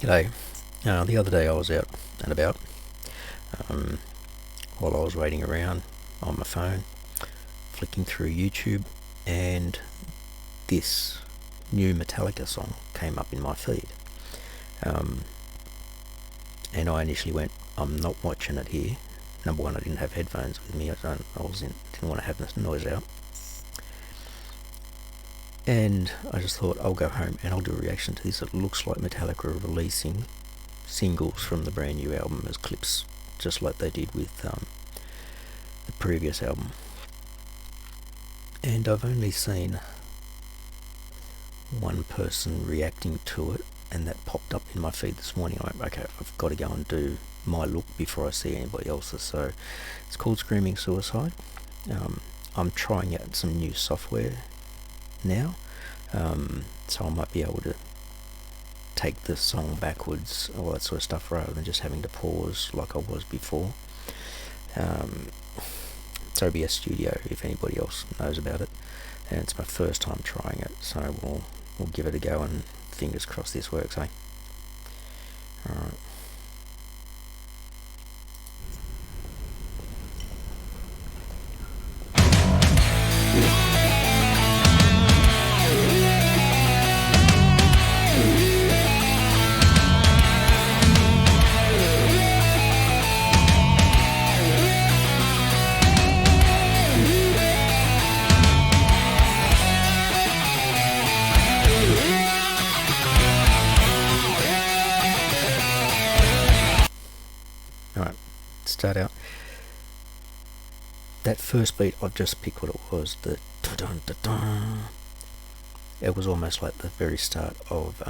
G'day. The other day I was out and about um, while I was waiting around on my phone, flicking through YouTube, and this new Metallica song came up in my feed. Um, and I initially went, I'm not watching it here. Number one, I didn't have headphones with me. Didn't want to have this noise out. And I just thought I'll go home and I'll do a reaction to this. It looks like Metallica are releasing singles from the brand new album as clips, just like they did with the previous album. And I've only seen one person reacting to it, and that popped up in my feed this morning. I went, okay, I've got to go and do my look before I see anybody else's. So it's called Screaming Suicide. I'm trying out some new software now, so I might be able to take the song backwards, all that sort of stuff, rather than just having to pause like I was before. It's OBS Studio, if anybody else knows about it, and it's my first time trying it, so we'll give it a go, and fingers crossed this works, eh? Alright. Alright, start out. That first beat, I've just picked what it was, the dun dun dun. It was almost like the very start of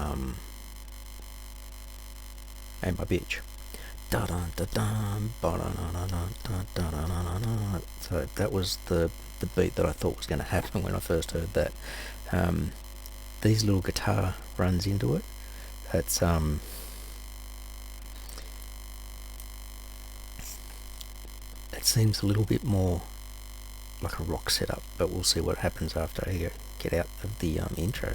Ain't My Bitch. So that was the beat that I thought was going to happen when I first heard that. These little guitar runs into it. That's it seems a little bit more like a rock setup, but we'll see what happens after I get out of the intro.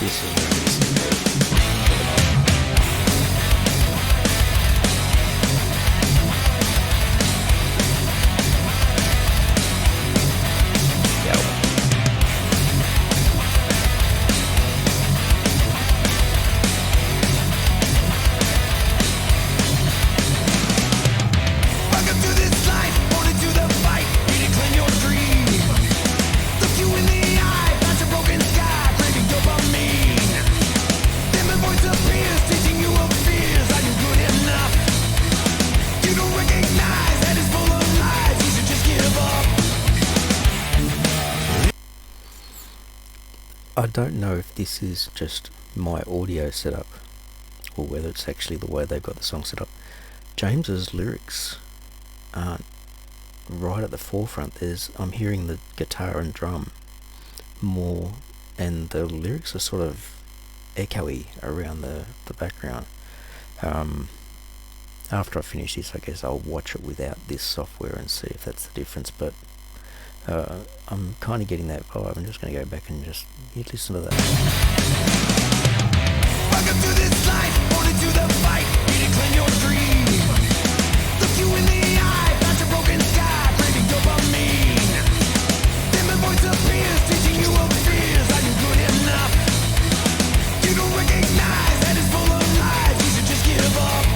This is I don't know if this is just my audio setup or whether it's actually the way they've got the song set up. James's lyrics aren't right at the forefront. I'm hearing the guitar and drum more, and the lyrics are sort of echoey around the background. After I finish this, I guess I'll watch it without this software and see if that's the difference, but I'm kind of getting that vibe. I'm just going to go back and just listen to that. Welcome to this life, only to the fight, need to claim your dream. Look you in the eye, past a broken sky, craving dopamine. Then my voice appears, teaching you of fears. Are you good enough? You don't recognize that it's full of lies. You should just give up.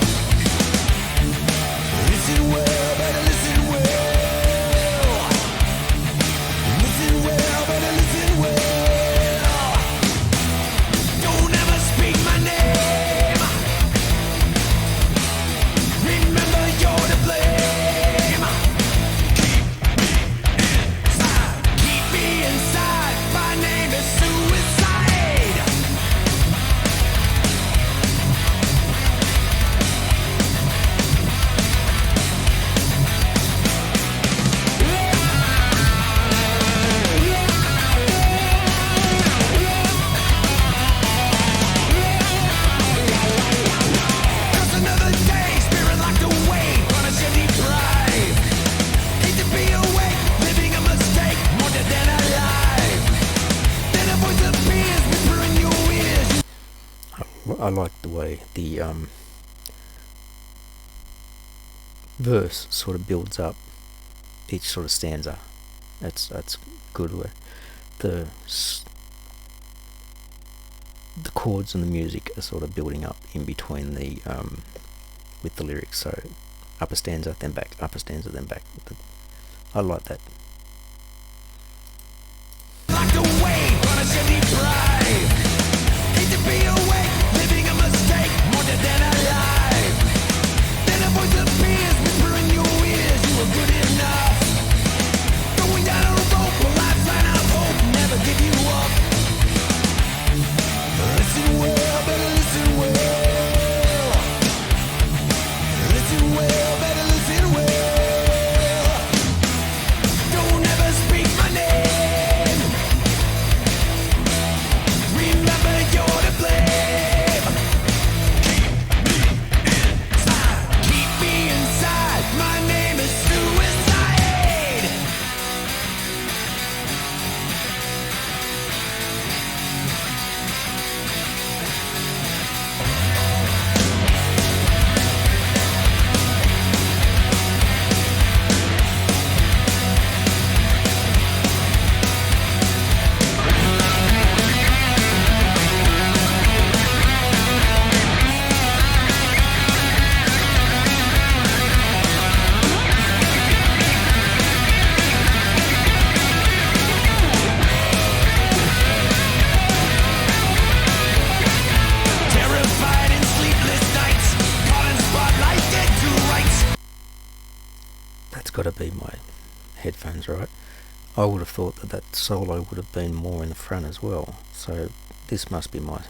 Listen well, better listen well. Don't ever speak my name. I like the way the verse sort of builds up each sort of stanza. That's good. Where the chords and the music are sort of building up in between the with the lyrics. So upper stanza, then back, upper stanza, then back. I like that. Locked away on a city drive. Hate to be awake, living a mistake, more dead than alive. Then a voice appears, whispering your ears, you were good enough. Going down a rope, a lifeline of hope, never give you up. Listen well, better listen well. Listen well, better listen well. Don't ever speak my name. Remember you're to blame. Keep me inside. My name is suicide. Terrified in sleepless nights, caught in spotlight, dead to rights. That's got to be my headphones, right? I would have thought that that solo would have been more in the front as well. So this must be my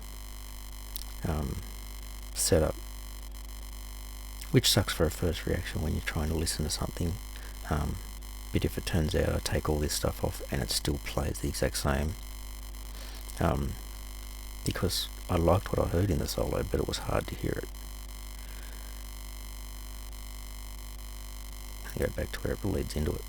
setup, which sucks for a first reaction when you're trying to listen to something. But if it turns out I take all this stuff off and it still plays the exact same, because I liked what I heard in the solo, but it was hard to hear it. I'll go back to where it leads into it.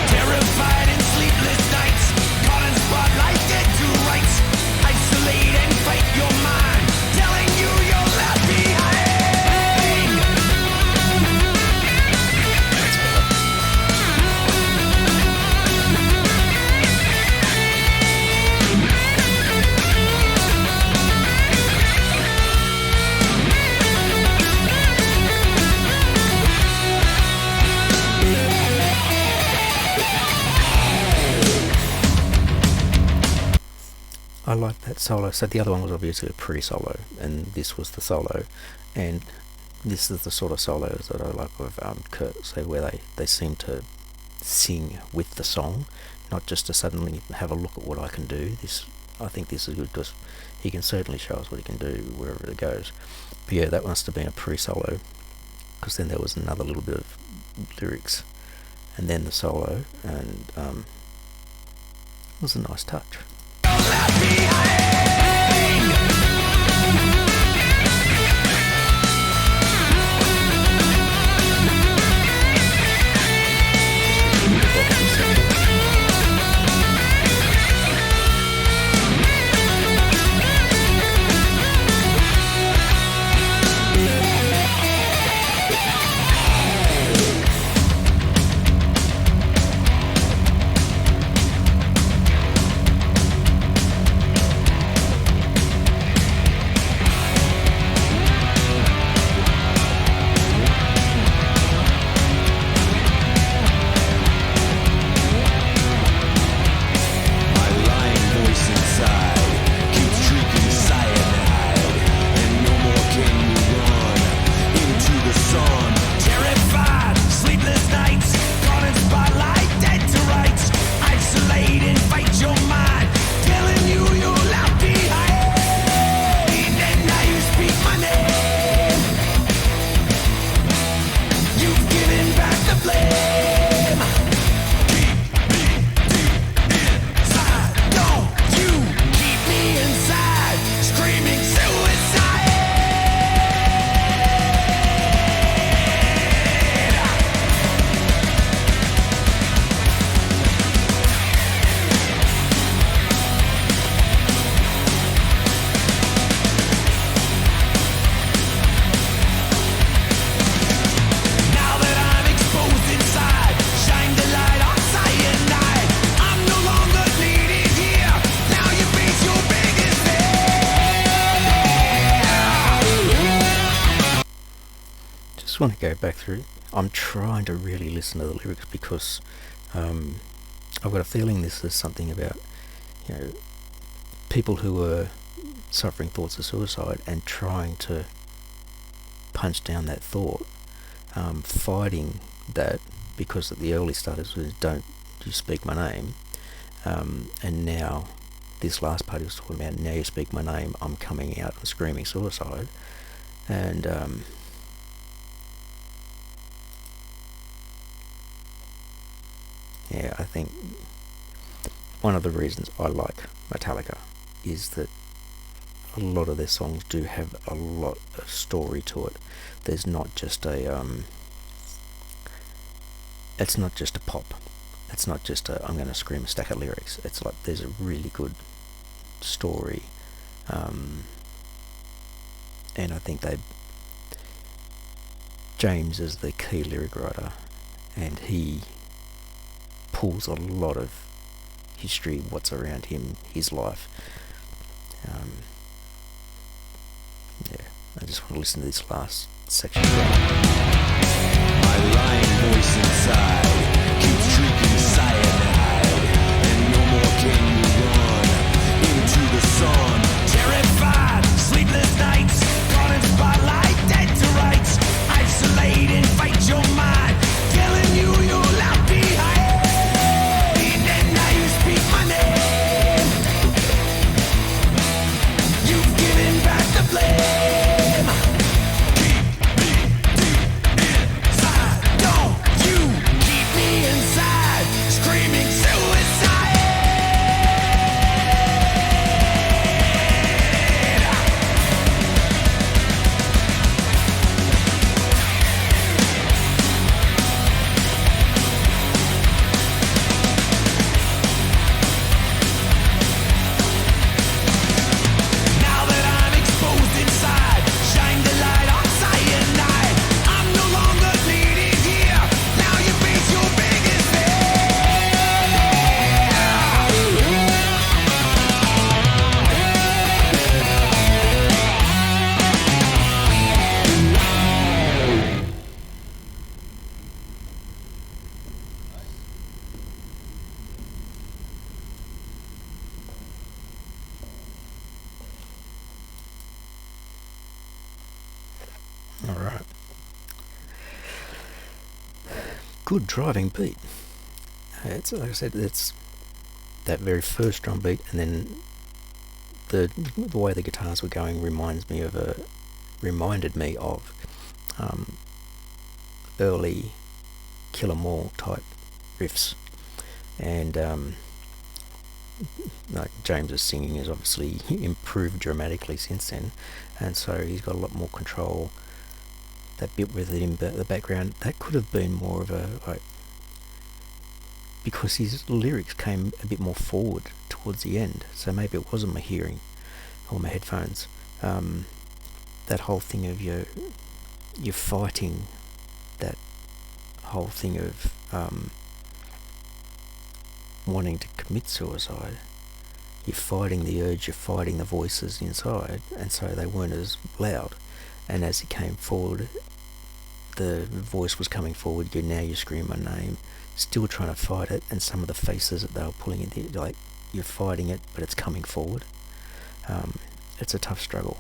Terrified in sleepless nights, caught in spotlight, dead to rights. Isolate and fight your mind, telling you you're left behind. I like that solo. So the other one was obviously a pre-solo, and this was the solo, and this is the sort of solos that I like with Kurt, so where they seem to sing with the song, not just to suddenly have a look at what I can do. I think this is good because he can certainly show us what he can do wherever it goes. But yeah, that must have been a pre-solo, because then there was another little bit of lyrics, and then the solo, and it was a nice touch. Left behind. just want to go back through. I'm trying to really listen to the lyrics because I've got a feeling this is something about, you know, people who are suffering thoughts of suicide and trying to punch down that thought, fighting that, because at the early starters was "Don't you speak my name," and now this last part he was talking about, "Now you speak my name, I'm coming out and screaming suicide," and yeah, I think one of the reasons I like Metallica is that a lot of their songs do have a lot of story to it. There's not just it's not just a pop. It's not just I'm going to scream a stack of lyrics. It's like there's a really good story, and I think James is the key lyric writer, and he pulls a lot of history, what's around him, his life. Yeah, I just want to listen to this last section. My lying voice inside keeps drinking cyanide, and no more can you run into the sun. Terrified, sleepless nights, caught in spotlight, dead to rights. Isolate and fight your mind, telling you you're left behind. And now you speak my name. You've given back the flame. Keep me deep inside. Don't you keep me inside, screaming suicide. Now that I'm exposed inside, shine the light on cyanide. I'm no longer needed here. Now you face your biggest All right. Good driving beat. It's like I said, it's that very first drum beat, and then the way the guitars were going reminded me of early Killer Moore type riffs, and like James's singing has obviously improved dramatically since then, and so he's got a lot more control. That bit with it in the background, that could have been more of a, like, because his lyrics came a bit more forward towards the end, so maybe it wasn't my hearing or my headphones. That whole thing of you're fighting, that whole thing of wanting to commit suicide. You're fighting the urge, you're fighting the voices inside, and so they weren't as loud. And as he came forward, the voice was coming forward. Now you scream my name, still trying to fight it. And some of the faces that they were pulling in there, like, you're fighting it, but it's coming forward. It's a tough struggle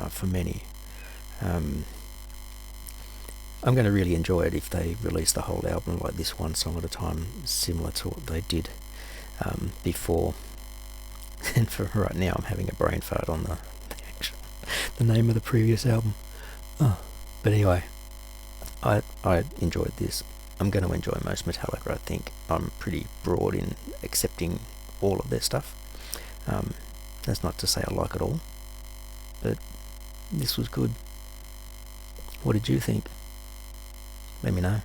for many. I'm going to really enjoy it if they release the whole album like this, one song at a time, similar to what they did before. And for right now, I'm having a brain fart on the name of the previous album. Oh, but anyway, I enjoyed this. I'm going to enjoy most Metallica, I think. I'm pretty broad in accepting all of their stuff. That's not to say I like it all, but this was good. What did you think? Let me know.